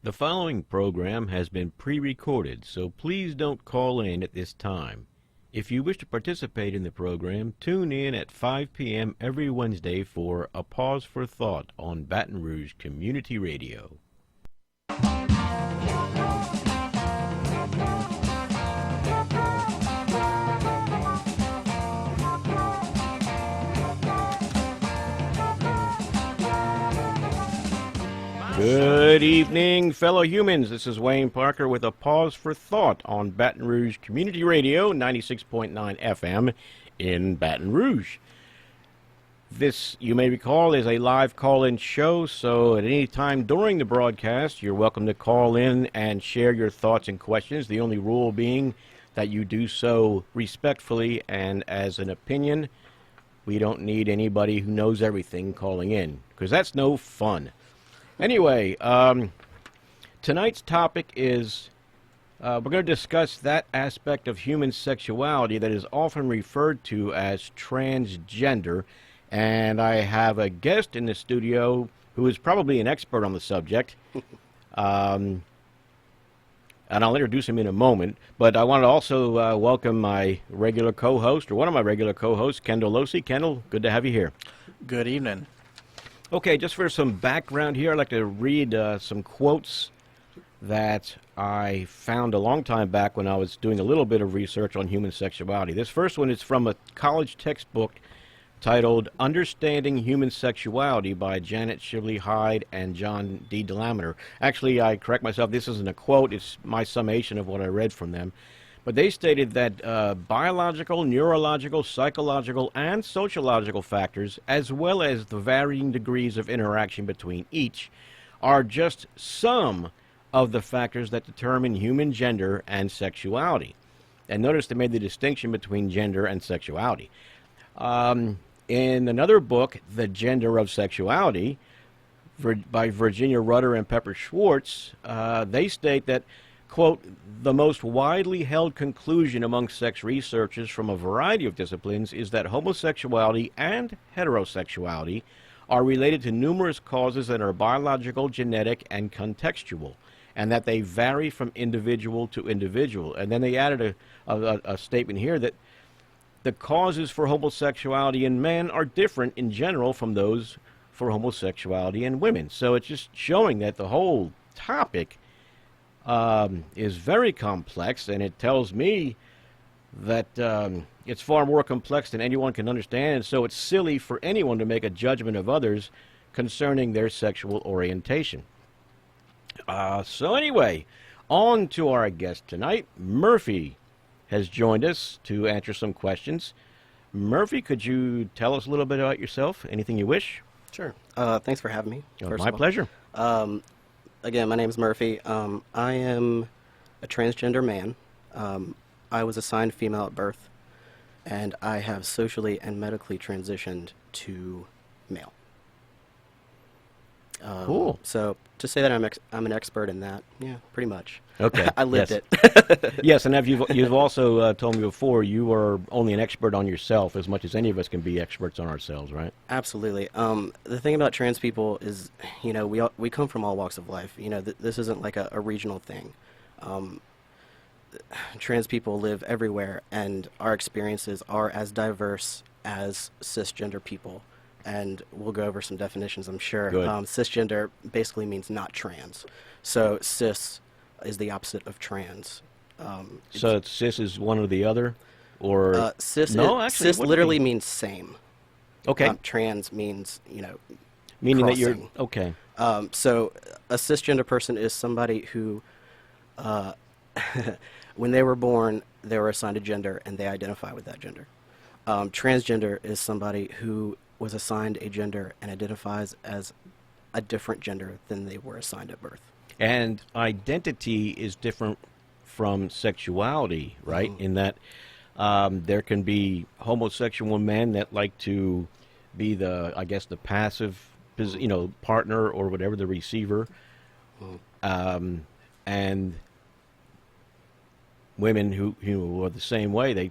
The following program has been pre-recorded, so please don't call in at this time. If you wish to participate in the program, tune in at 5 p.m. every Wednesday for A Pause for Thought on Baton Rouge Community Radio. Good evening, fellow humans. This is Wayne Parker with A Pause for Thought on Baton Rouge Community Radio, 96.9 FM in Baton Rouge. This, you may recall, is a live call-in show, so at any time during the broadcast, you're welcome to call in and share your thoughts and questions, the only rule being that you do so respectfully and as an opinion. We don't need anybody who knows everything calling in, because that's no fun. Anyway, tonight's topic is, we're going to discuss that aspect of human sexuality that is often referred to as transgender, and I have a guest in the studio who is probably an expert on the subject, and I'll introduce him in a moment, but I want to also welcome my regular co-host, or one of my regular co-hosts, Kendall Losey. Kendall, good to have you here. Good evening. Okay, just for some background here, I'd like to read some quotes that I found a long time back when I was doing a little bit of research on human sexuality. This first one is from a college textbook titled Understanding Human Sexuality by Janet Shively Hyde and John D. DeLamitter. Actually, I correct myself, this isn't a quote, it's my summation of what I read from them. But they stated that biological, neurological, psychological, and sociological factors, as well as the varying degrees of interaction between each, are just some of the factors that determine human gender and sexuality. And notice they made the distinction between gender and sexuality. In another book, The Gender of Sexuality, by Virginia Rutter and Pepper Schwartz, they state that, quote, the most widely held conclusion among sex researchers from a variety of disciplines is that homosexuality and heterosexuality are related to numerous causes that are biological, genetic, and contextual, and that they vary from individual to individual. And then they added a statement here that the causes for homosexuality in men are different in general from those for homosexuality in women. So it's just showing that the whole topic is very complex, and it tells me that it's far more complex than anyone can understand, and so it's silly for anyone to make a judgment of others concerning their sexual orientation. So anyway, on to our guest tonight. Murphy has joined us to answer some questions. Murphy, could you tell us a little bit about yourself? Anything you wish? Sure. Thanks for having me. My pleasure. Again, my name is Murphy. I am a transgender man. I was assigned female at birth, and I have socially and medically transitioned to male. Cool. So to say that I'm an expert in that, yeah, pretty much. Okay. I lived yes. it. Yes, and you've also told me before you are only an expert on yourself as much as any of us can be experts on ourselves, right? Absolutely. The thing about trans people is, we come from all walks of life. This isn't like a regional thing. Trans people live everywhere, and our experiences are as diverse as cisgender people. And we'll go over some definitions, I'm sure. Good. Cisgender basically means not trans. So cis is the opposite of trans. So cis is one or the other? Or cis actually, literally means same. Okay. Trans means, meaning crossing. that you're... Okay. So a cisgender person is somebody who, when they were born, they were assigned a gender and they identify with that gender. Transgender is somebody who was assigned a gender and identifies as a different gender than they were assigned at birth. And identity is different from sexuality, right? In that there can be homosexual men that like to be the passive, partner or whatever, the receiver, and women who are the same way.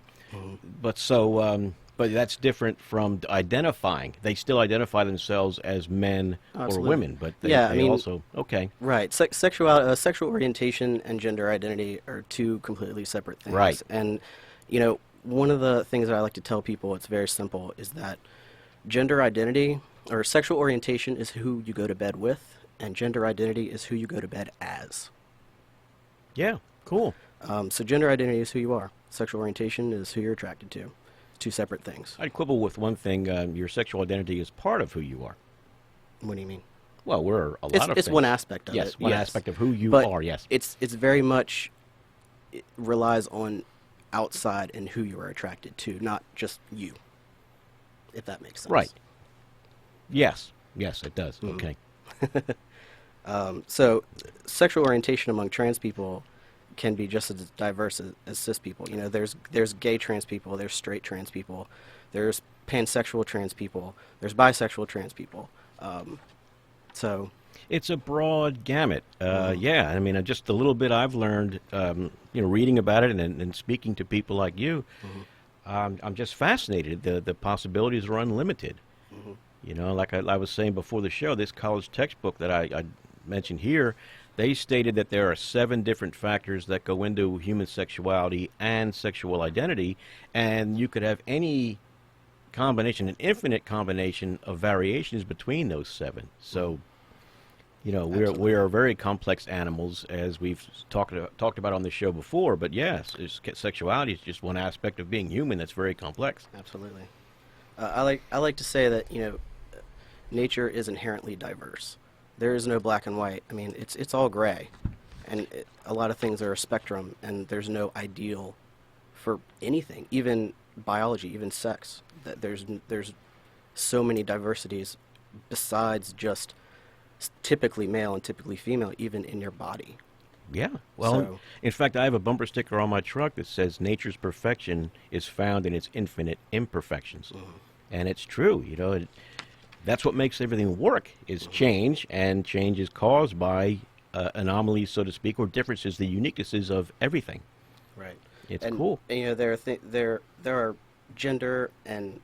But so But that's different from identifying. They still identify themselves as men or Absolutely. women, but Yeah, I they mean, also, okay, right. Sexual orientation and gender identity are two completely separate right. things. And, one of the things that I like to tell people, it's very simple, is that gender identity or sexual orientation is who you go to bed with, and gender identity is who you go to bed as. Yeah, cool. So gender identity is who you are. Sexual orientation is who you're attracted to. Two separate things. I'd quibble with one thing. Your sexual identity is part of who you are. What do you mean? Well, we're a It's lot of it's things. one aspect of Yes, it. one Yes. aspect of who you But are, yes. it's very much it relies on outside and who you are attracted to, not just you. If that makes sense. Right. Yes. Yes, it does. Mhm. Okay. So sexual orientation among trans people can be just as diverse as cis people. There's gay trans people, there's straight trans people, there's pansexual trans people, there's bisexual trans people. So It's a broad gamut. Mhm. Yeah, I mean, just a little bit I've learned, reading about it and speaking to people like you, Mhm. I'm just fascinated. The possibilities are unlimited. Mhm. Like I was saying before the show, this college textbook that I mentioned here, they stated that there are 7 different factors that go into human sexuality and sexual identity, and you could have any combination, an infinite combination of variations between those 7. So, we Absolutely. are very complex animals, as we've talked about on the show before. But yes, sexuality is just one aspect of being human that's very complex. Absolutely. I like to say that nature is inherently diverse. There is no black and white. I mean, it's all gray, and a lot of things are a spectrum, and there's no ideal for anything, even biology, even sex. That there's so many diversities besides just typically male and typically female, even in your body. Yeah. Well, So, in fact, I have a bumper sticker on my truck that says nature's perfection is found in its infinite imperfections. mhm, And it's true. That's what makes everything work is mhm, change, and change is caused by anomalies, so to speak, or differences, the uniquenesses of everything. right. It's And, cool. there are gender and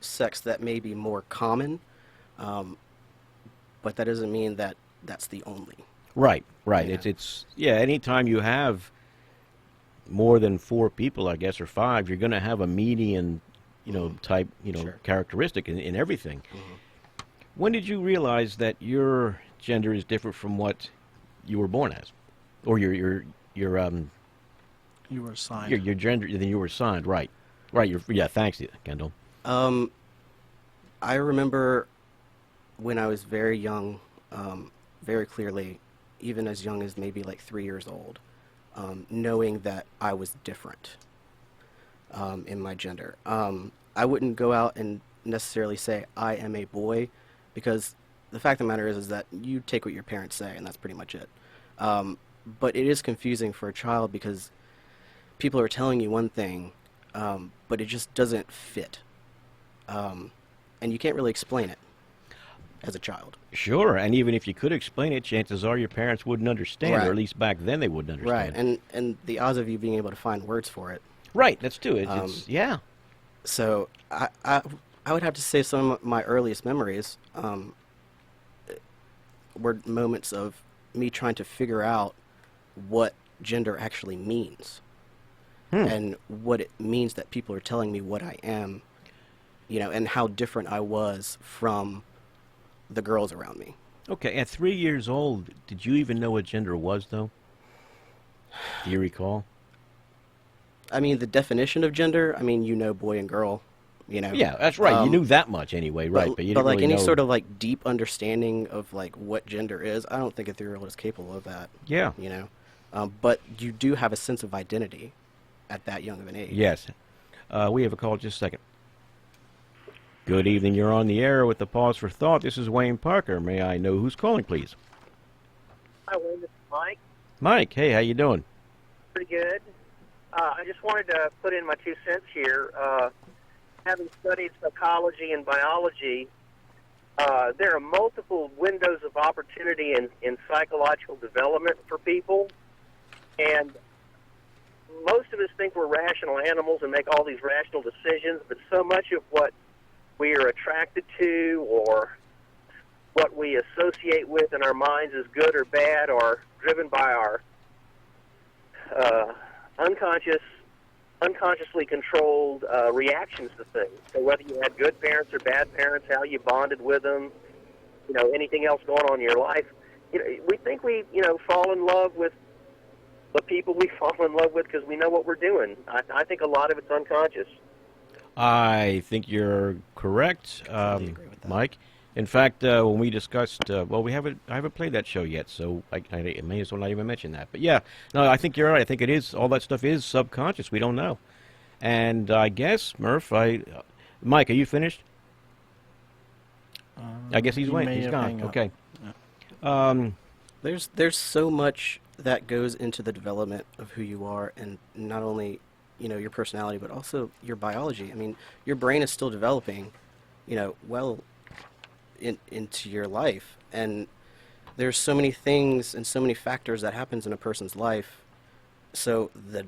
sex that may be more common, um, but that doesn't mean that that's the only. Right, right. Yeah. It's yeah. Anytime you have more than 4 people, I guess, or 5, you're going to have a median, Mhm. type, Sure. characteristic in everything. Mhm. When did you realize that your gender is different from what you were born as, or your You were your assigned. your gender than you were assigned? Right, right. Yeah. Thanks, Kendall. Um, I remember when I was very young, very clearly, even as young as maybe like 3 years old, knowing that I was different in my gender. I wouldn't go out and necessarily say I am a boy, because the fact of the matter is that you take what your parents say, and that's pretty much it. But it is confusing for a child because people are telling you one thing, but it just doesn't fit, and you can't really explain it as a child. Sure, and even if you could explain it, chances are your parents wouldn't understand, or Right. at least back then they wouldn't Right, understand. and the odds of you being able to find words for it. Right, that's too. Um, It's yeah. so I would have to say some of my earliest memories were moments of me trying to figure out what gender actually means Hmm. and what it means that people are telling me what I am, and how different I was from the girls around me. Okay, at 3 years old, did you even know what gender was, though? Do you recall? I mean, the definition of gender, I mean, boy and girl, you know. Yeah, that's right. You Um, knew that much anyway, right? But you but didn't like really any know. sort of like deep understanding of like what gender is, I don't think a 3-year-old is capable of that, Yeah. you know. But you do have a sense of identity at that young of an age. Yes. We have a call. Just a second. Good evening. You're on the air with the pause for thought. This is Wayne Parker. May I know who's calling, please? Hi, Wayne. This is Mike. Mike. Hey, how you doing? Pretty good. I just wanted to put in my 2 cents here. Having studied psychology and biology, there are multiple windows of opportunity in psychological development for people. And most of us think we're rational animals and make all these rational decisions, but so much of what we are attracted to or what we associate with in our minds as good or bad are driven by our unconsciously controlled reactions to things. So whether you had good parents or bad parents, how you bonded with them, anything else going on in your life, we think we, fall in love with the people we fall in love with because we know what we're doing. I think a lot of it's unconscious. I think you're correct, Completely agree with that. Mike. In fact, when we discussed, I haven't played that show yet, so I may as well not even mention that. But yeah, no, I think you're right. I think it is, all that stuff is subconscious. We don't know. And I guess, Murph, Mike, are you finished? I guess he's he waiting. may He's have gone. hung up. Okay. Yeah. There's so much that goes into the development of who you are, and not only your personality, but also your biology. I mean, your brain is still developing, well into your life, and there's so many things and so many factors that happens in a person's life. So the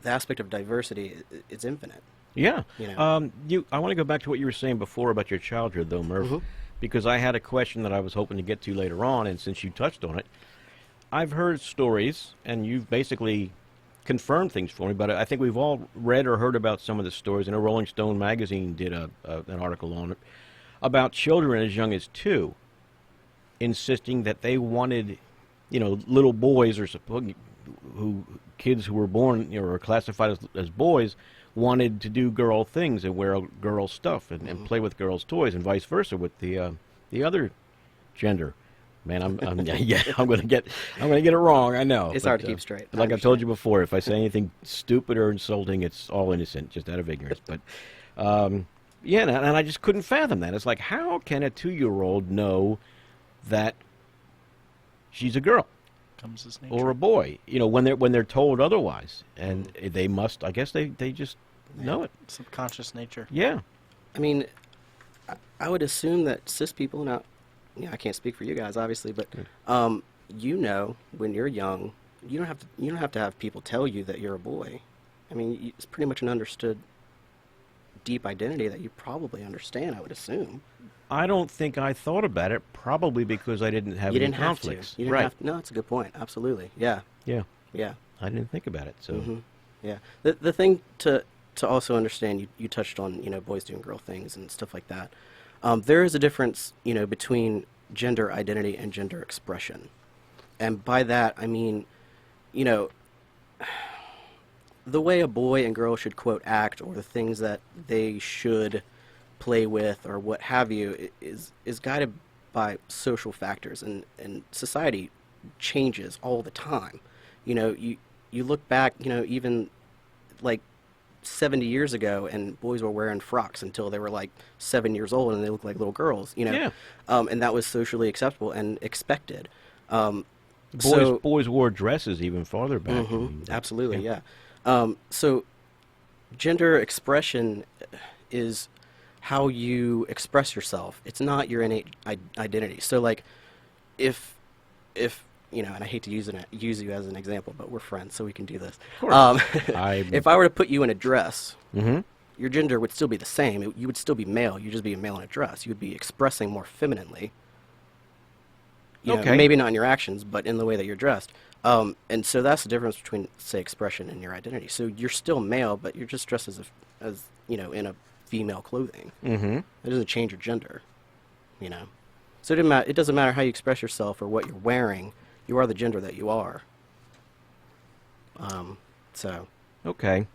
aspect of diversity is infinite. Yeah. You know. I want to go back to what you were saying before about your childhood, though, Murph, Mhm. because I had a question that I was hoping to get to later on, and since you touched on it, I've heard stories, and you've basically confirmed things for me, but I think we've all read or heard about some of the stories. I know Rolling Stone magazine did an article on it about children as young as 2 insisting that they wanted, little boys or kids who were born or classified as boys wanted to do girl things and wear girl stuff and play with girls' toys, and vice versa with the other gender. Man, I'm gonna get it wrong. I know It's hard to keep straight. I Like I told you understand. before, if I say anything stupid or insulting, it's all innocent, just out of ignorance. But yeah, and I just couldn't fathom that. It's like, how can a 2-year-old know that she's a girl Comes his nature. or a boy? When they're told otherwise, and they must. I guess they just know it. Subconscious nature. Yeah. I mean, I would assume that cis people, now, I can't speak for you guys, obviously, but when you're young, you don't have to have people tell you that you're a boy. I mean, it's pretty much an understood deep identity that you probably understand, I would assume. I don't think I thought about it, probably because I didn't have You any didn't have to. conflicts. You didn't Right. have to. No, that's a good point. Absolutely. Yeah. Yeah. Yeah. I didn't think about it. So hmm Yeah. The thing to also understand, you touched on, boys doing girl things and stuff like that. There is a difference, between gender identity and gender expression. And by that, I mean, the way a boy and girl should, quote, act, or the things that they should play with or what have you is guided by social factors, and society changes all the time. You look back, even like 70 years ago, and boys were wearing frocks until they were like 7 years old, and they looked like little girls. Yeah. And that was socially acceptable and expected. boys wore dresses even farther back. I Mhm, mean, absolutely, yeah. yeah. So gender expression is how you express yourself. It's not your innate identity. So like, if and I hate to use you as an example, but we're friends, so we can do this. course. If I were to put you in a dress, Mm-hmm. your gender would still be the same. You would still be male. You'd just be a male in a dress. You would be expressing more femininely. Okay. Maybe not in your actions, but in the way that you're dressed. And so that's the difference between, say, expression and your identity. So you're still male, but you're just dressed as in a female clothing. Mm-hmm. It doesn't change your gender. So it doesn't matter how you express yourself or what you're wearing. You are the gender that you are. So. Okay.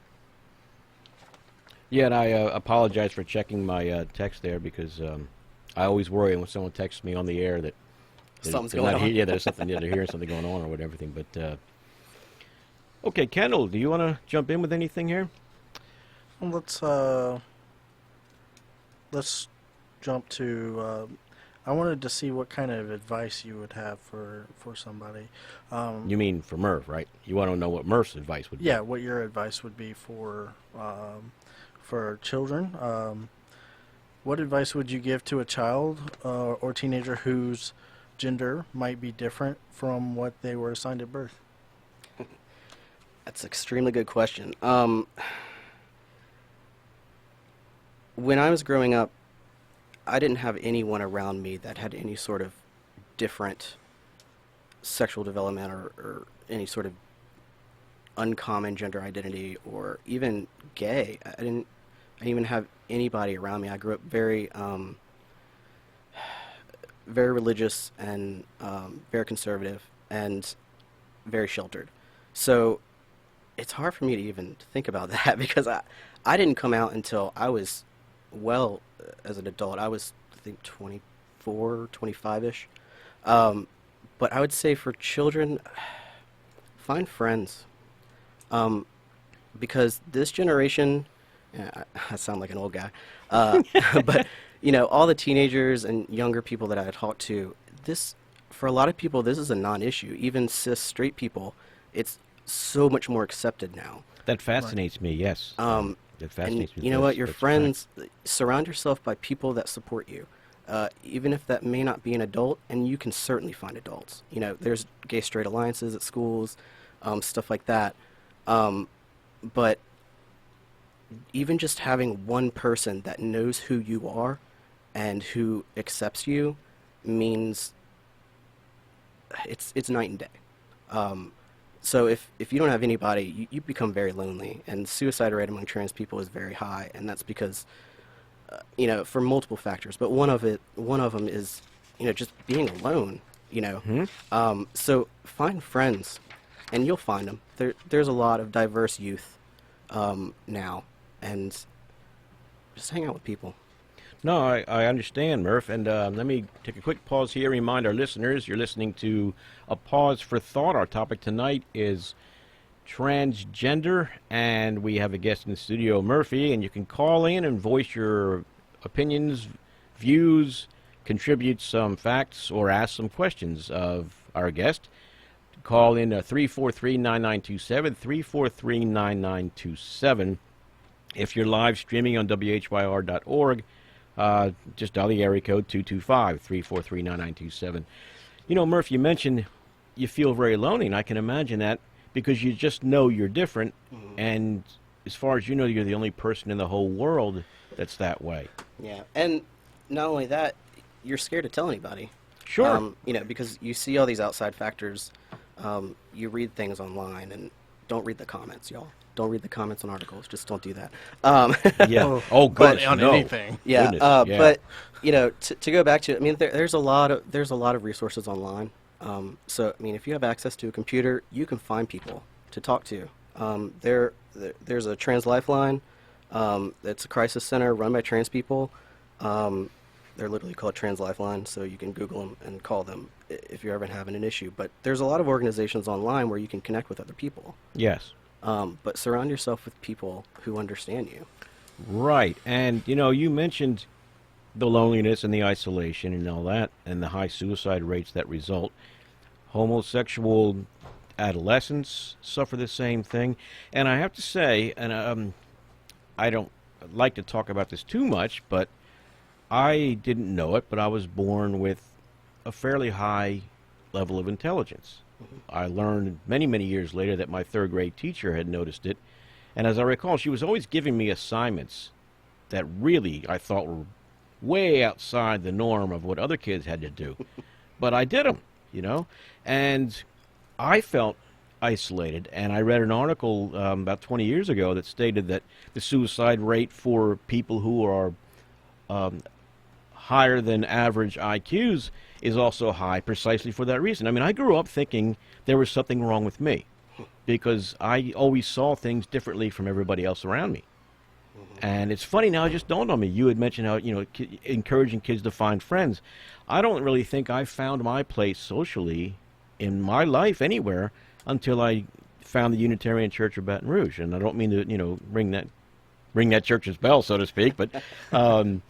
Yeah, and I apologize for checking my text there because I always worry when someone texts me on the air that Something's they're going not on. Yeah, there's something. Yeah, they're hearing something going on or whatever. But okay, Kendall, do you want to jump in with anything here? Well, let's jump to. I wanted to see what kind of advice you would have for somebody. You mean for Murph, right? You want to know what Murph's advice would be? Yeah, what your advice would be for children. What advice would you give to a child or teenager whose gender might be different from what they were assigned at birth? That's an extremely good question. When I was growing up, I didn't have anyone around me that had any sort of different sexual development or any sort of uncommon gender identity or even gay. I didn't even have anybody around me. I grew up very religious and very conservative and very sheltered. So it's hard for me to even think about that because I didn't come out until I was well as an adult. I was, I think, 24, 25-ish. But I would say for children, find friends. Because this generation, I sound like an old guy, but all the teenagers and younger people that I talk to, for a lot of people, this is a non-issue. Even cis straight people, it's so much more accepted now. That fascinates me, yes. That fascinates me. You know what? Your friends, surround yourself by people that support you. Even if that may not be an adult, and you can certainly find adults. There's gay straight alliances at schools, stuff like that. But even just having one person that knows who you are and who accepts you means it's night and day. So if you don't have anybody, you become very lonely, and suicide rate among trans people is very high, and that's because for multiple factors. But one of them is just being alone. So find friends, and you'll find them. There's a lot of diverse youth now, and just hang out with people. No, I understand, Murph, and let me take a quick pause here, remind our listeners, you're listening to A Pause for Thought. Our topic tonight is transgender, and we have a guest in the studio, Murphy, and you can call in and voice your opinions, views, contribute some facts, or ask some questions of our guest. Call in 343-9927, 343-9927. If you're live streaming on whyr.org, just dial the area code 225-343-9927. Murph, you mentioned you feel very lonely, and I can imagine that because you just know you're different, and as far as you know, you're the only person in the whole world that's that way. Yeah, and not only that, you're scared to tell anybody. Sure. Because you see all these outside factors. You read things online, and don't read the comments, y'all. Don't read the comments on articles. Just don't do that. Yeah. Oh, goodness, on no. anything. Yeah. Goodness, yeah. But to go back to it, there's a lot of resources online. So if you have access to a computer, you can find people to talk to. There's a trans lifeline. It's a crisis center run by trans people. They're literally called Trans Lifeline, so you can Google them and call them if you're ever having an issue. But there's a lot of organizations online where you can connect with other people. Yes. But surround yourself with people who understand you. Right. And, you mentioned the loneliness and the isolation and all that, and the high suicide rates that result. Homosexual adolescents suffer the same thing. And I have to say, and I don't like to talk about this too much, but I didn't know it, but I was born with a fairly high level of intelligence. I learned many, many years later that my third grade teacher had noticed it. And as I recall, she was always giving me assignments that really I thought were way outside the norm of what other kids had to do. But I did them, And I felt isolated. And I read an article about 20 years ago that stated that the suicide rate for people who are higher than average IQs is also high precisely for that reason. I grew up thinking there was something wrong with me because I always saw things differently from everybody else around me. And it's funny now, it just dawned on me. You had mentioned how, encouraging kids to find friends. I don't really think I found my place socially in my life anywhere until I found the Unitarian Church of Baton Rouge. And I don't mean to, ring that church's bell, so to speak, but that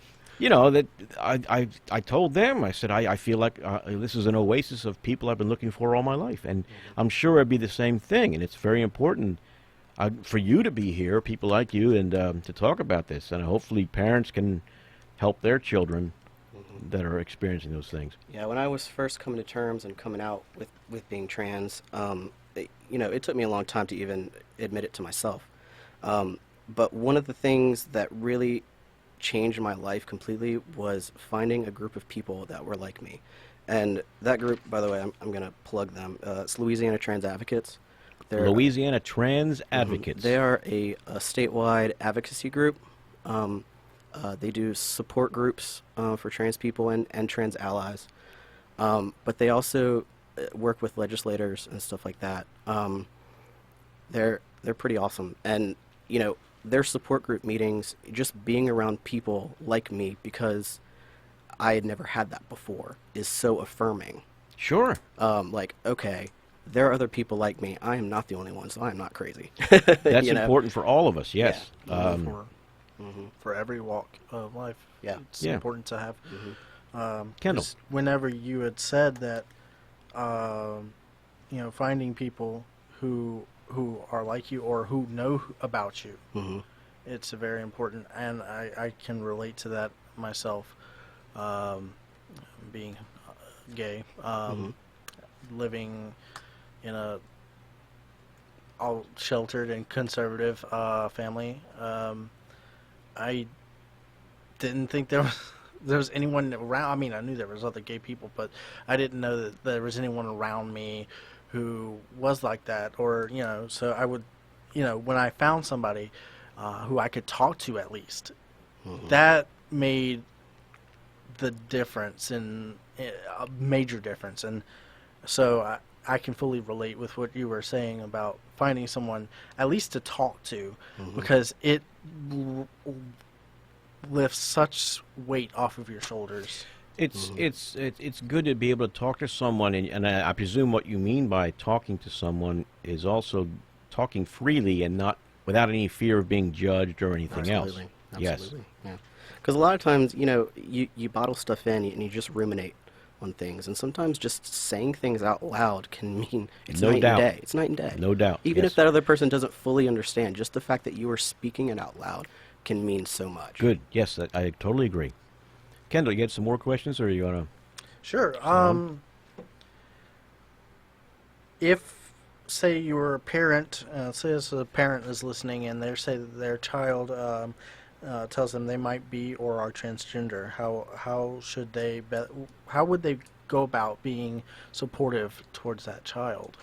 I told them, I said, I feel like this is an oasis of people I've been looking for all my life. And I'm sure it'd be the same thing. And it's very important for you to be here, people like you, and to talk about this. And hopefully parents can help their children that are experiencing those things. Yeah, when I was first coming to terms and coming out with being trans, it took me a long time to even admit it to myself. But one of the things that really changed my life completely was finding a group of people that were like me. And that group, by the way, I'm going to plug them. It's Louisiana Trans Advocates. Louisiana Trans Advocates. They are a statewide advocacy group. They do support groups for trans people and trans allies. But they also work with legislators and stuff like that. They're pretty awesome. And, their support group meetings, just being around people like me, because I had never had that before, is so affirming. Sure. Okay, there are other people like me. I am not the only one, so I am not crazy. That's important for all of us, yes. Yeah. For every walk of life, Yeah. it's Yeah. important to have. Kendall. 'Cause whenever you had said that, finding people who are like you or who know about you, it's very important, and I can relate to that myself, being gay, living in a all sheltered and conservative family. I didn't think there was anyone around. I mean, I knew there was other gay people, but I didn't know that there was anyone around me who was like that, or so I would, when I found somebody who I could talk to at least, that made the difference, and a major difference. And so I can fully relate with what you were saying about finding someone at least to talk to, because it lifts such weight off of your shoulders. It's good to be able to talk to someone, and I presume what you mean by talking to someone is also talking freely and not without any fear of being judged or anything else. Absolutely. Yeah. Because a lot of times, you bottle stuff in and you just ruminate on things, and sometimes just saying things out loud can mean it's No night doubt. and day. It's night and day. No doubt. Even yes. if that other person doesn't fully understand, just the fact that you are speaking it out loud can mean so much. Good. Yes, I totally agree. Kendall, you had some more questions, or you want to? Sure. If, say, you were a parent, say as a parent is listening, and they say that their child tells them they might be or are transgender, how would they go about being supportive towards that child?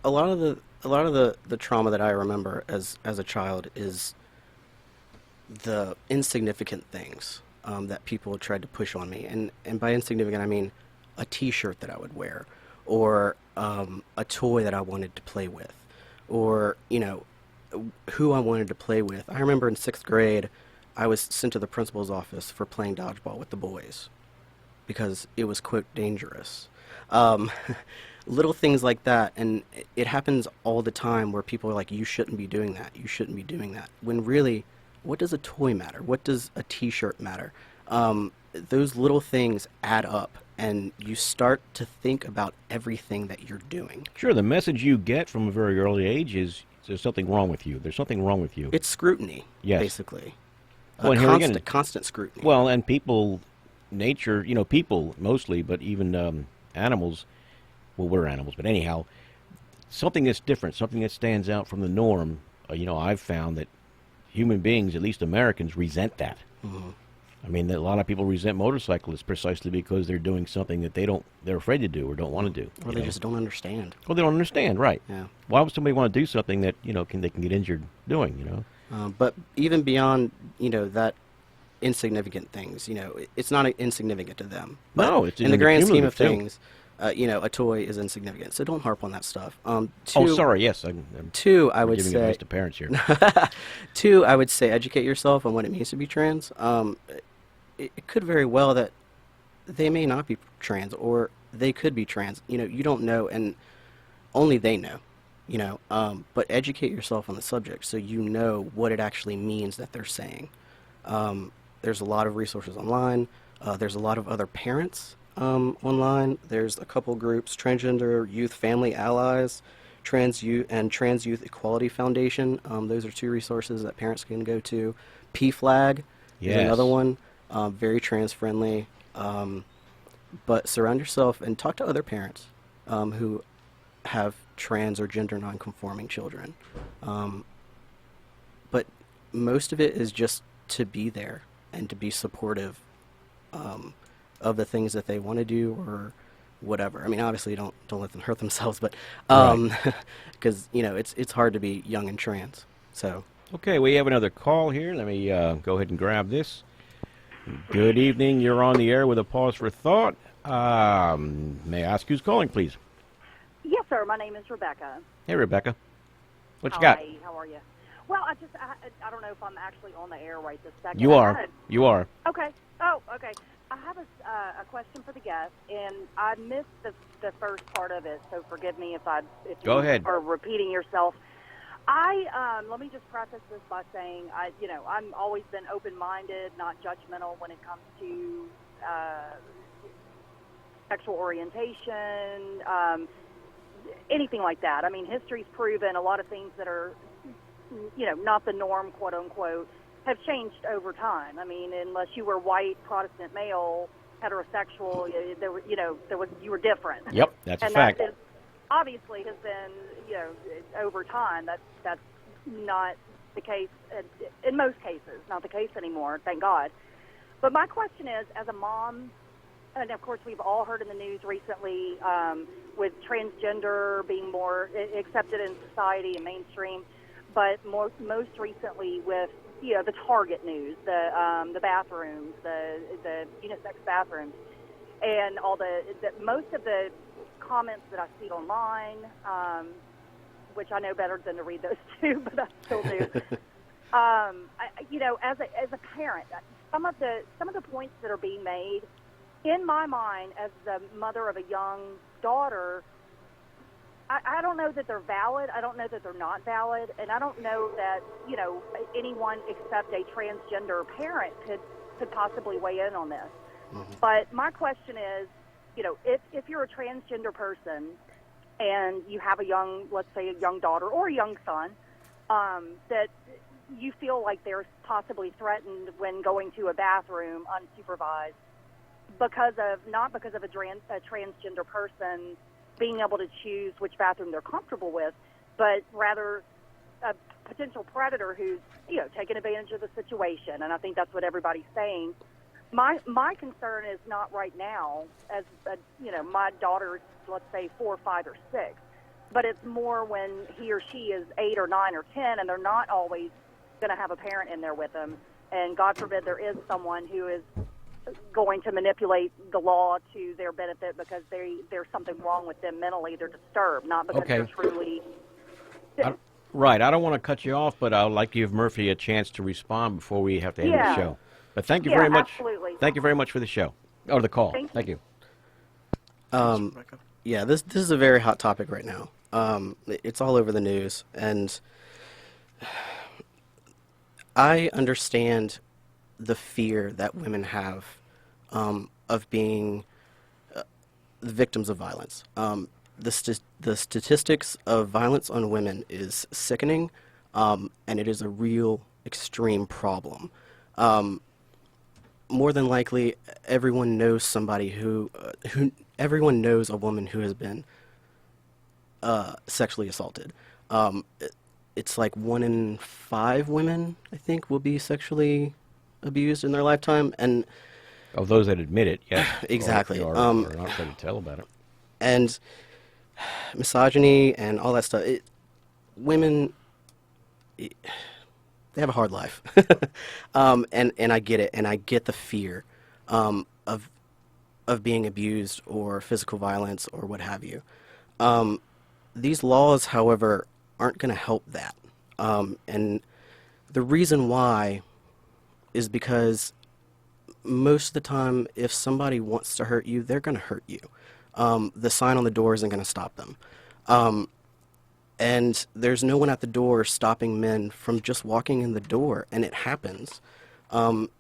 A lot of the trauma that I remember as a child is the insignificant things that people tried to push on me, and by insignificant I mean a T-shirt that I would wear, or a toy that I wanted to play with, or who I wanted to play with. I remember in 6th grade, I was sent to the principal's office for playing dodgeball with the boys because it was, quote, dangerous. Little things like that, and it happens all the time where people are like, you shouldn't be doing that, you shouldn't be doing that, when really, what does a toy matter? What does a T-shirt matter? Those little things add up, and you start to think about everything that you're doing. Sure, the message you get from a very early age is there's something wrong with you. There's something wrong with you. It's scrutiny, Yes. basically. Well, and here again- Constant scrutiny. Well, and people, nature, people mostly, but even animals, well, we're animals, but anyhow, something that's different, something that stands out from the norm, I've found that human beings, at least Americans, resent that. I mean, a lot of people resent motorcyclists precisely because they're doing something that they're afraid to do or don't want to do. Or they just don't understand. Well, they don't understand, right. Yeah. Why would somebody want to do something that, they can get injured doing, But even beyond, that insignificant things, it's not insignificant to them. But No, it's in the grand scheme of cumulative, too. things, a toy is insignificant. So don't harp on that stuff. Oh, Two, sorry, yes. I'm I would giving say. advice to parents here. Two, I would say educate yourself on what it means to be trans. It could very well that they may not be trans, or they could be trans. You don't know, and only they know. But educate yourself on the subject so you know what it actually means that they're saying. There's a lot of resources online. There's a lot of other parents online. There's a couple groups: Transgender Youth Family Allies, Trans Youth Equality Foundation. Those are 2 resources that parents can go to. PFLAG is Yes. another one. Very trans friendly. But surround yourself and talk to other parents. who have trans or gender nonconforming children. But most of it is just to be there and to be supportive of the things that they want to do or whatever. I mean, obviously, don't let them hurt themselves, but because it's hard to be young and trans. So Okay, we have another call here. Let me go ahead and grab this. Good evening. You're on the air with a pause for thought. May I ask who's calling, please? Yes, sir. My name is Rebecca. Hey, Rebecca. What you got? Hi, how are you? Well, I don't know if I'm actually on the air right this second. You are. You are. Okay. Oh, okay. I have a question for the guest, and I missed the first part of it, so forgive me if Go you ahead. are repeating yourself. Let me just preface this by saying I'm always been open-minded, not judgmental when it comes to sexual orientation, anything like that. I mean, history's proven a lot of things that are, not the norm, quote unquote, have changed over time. I mean, unless you were white, Protestant male, heterosexual, you were different. Yep, that's a and fact. that is, obviously has been, over time. That's not the case in most cases. Not the case anymore, thank God. But my question is, as a mom, and of course we've all heard in the news recently with transgender being more accepted in society and mainstream, but most recently with the Target news, the bathrooms, the unisex bathrooms, and all the most of the comments that I see online, which I know better than to read those too, but I still do. As a parent, some of the points that are being made, in my mind, as the mother of a young daughter, I don't know that they're valid. I don't know that they're not valid, and I don't know that anyone except a transgender parent could possibly weigh in on this. Mm-hmm. But my question is, if you're a transgender person and you have let's say a young daughter or a young son, that you feel like they're possibly threatened when going to a bathroom unsupervised not because of a transgender person being able to choose which bathroom they're comfortable with, but rather a potential predator who's taking advantage of the situation. And I think that's what everybody's saying. My concern is not right now, as my daughter's, let's say 4, 5, or 6, but it's more when he or she is 8 or 9 or 10, and they're not always going to have a parent in there with them. And God forbid there is someone who is going to manipulate the law to their benefit because there's something wrong with them mentally. They're disturbed, not because they're truly. Right. I don't want to cut you off, but I'd like to give Murphy a chance to respond before we have to end the show. But thank you very much. Absolutely. Thank you very much for the show. Or the call. Thank you. Yeah, this is a very hot topic right now. It's all over the news, and I understand the fear that women have of being the victims of violence. The statistics of violence on women is sickening, and it is a real extreme problem. More than likely, everyone knows somebody who everyone knows a woman who has been sexually assaulted. It's like 1 in 5 women, I think, will be sexually abused in their lifetime, and of those that admit it, yes, exactly, or not going to tell about it, and misogyny and all that stuff. Women, they have a hard life, and I get it, and I get the fear of being abused or physical violence or what have you. These laws, however, aren't going to help that, and the reason why is because most of the time, if somebody wants to hurt you, they're going to hurt you. The sign on the door isn't going to stop them. And there's no one at the door stopping men from just walking in the door, and it happens. And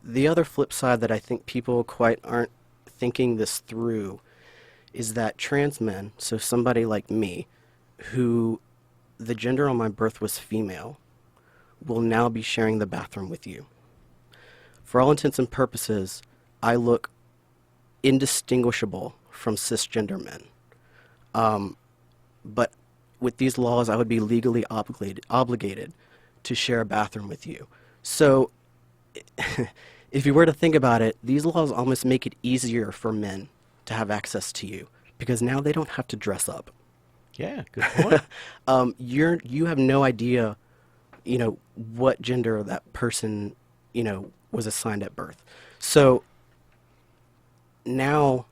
the other flip side that I think people quite aren't thinking this through is that trans men, so somebody like me, who the gender on my birth was female, will now be sharing the bathroom with you. For all intents and purposes, I look indistinguishable from cisgender men. But with these laws, I would be legally obligated to share a bathroom with you. So if you were to think about it, these laws almost make it easier for men to have access to you because now they don't have to dress up. Yeah, good point. You have no idea, what gender that person, was assigned at birth. So now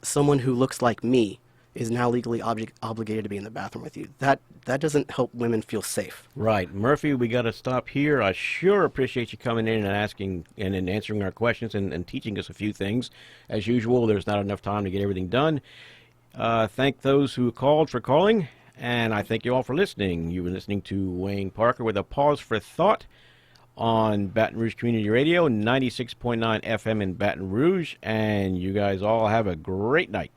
someone who looks like me is now legally obligated to be in the bathroom with you. That doesn't help women feel safe. Right. Murphy, we got to stop here. I sure appreciate you coming in and asking and answering our questions and teaching us a few things. As usual, there's not enough time to get everything done. Thank those who called for calling, and I thank you all for listening. You've been listening to Wayne Parker with a pause for thought on Baton Rouge Community Radio, 96.9 FM in Baton Rouge, and you guys all have a great night.